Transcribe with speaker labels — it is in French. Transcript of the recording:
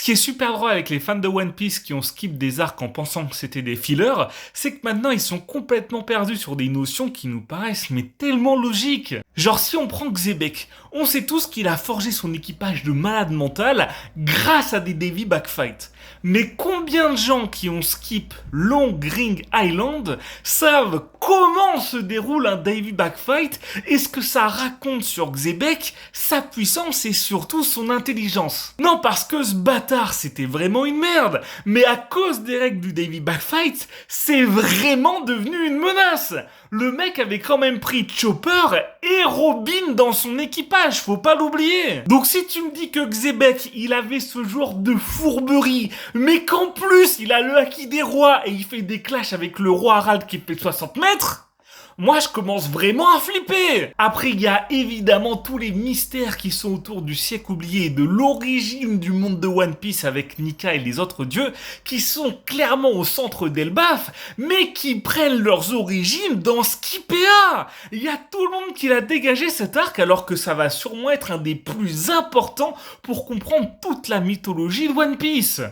Speaker 1: qui est super drôle avec les fans de One Piece qui ont skip des arcs en pensant que c'était des fillers, c'est que maintenant ils sont complètement perdus sur des notions qui nous paraissent mais tellement logiques. Genre si on prend Xebec, on sait tous qu'il a forgé son équipage de malade mental grâce à des Davy Backfight. Mais combien de gens qui ont skip Long Ring Island savent comment se déroule un Davy Backfight et ce que ça raconte sur Xebec, sa puissance et surtout son intelligence? Non, parce que ce bâtard c'était vraiment une merde, mais à cause des règles du Davy Backfight, c'est vraiment devenu une menace. Le mec avait quand même pris Chopper et Robin dans son équipage, faut pas l'oublier. Donc si tu me dis que Xebec, il avait ce genre de fourberie, mais qu'en plus il a le haki des rois et il fait des clashs avec le roi Harald qui fait 60 mètres, moi je commence vraiment à flipper. Après il y a évidemment tous les mystères qui sont autour du siècle oublié et de l'origine du monde de One Piece avec Nika et les autres dieux qui sont clairement au centre d'Elbaf mais qui prennent leurs origines dans Skipea. Il y a tout le monde qui l'a dégagé cet arc alors que ça va sûrement être un des plus importants pour comprendre toute la mythologie de One Piece.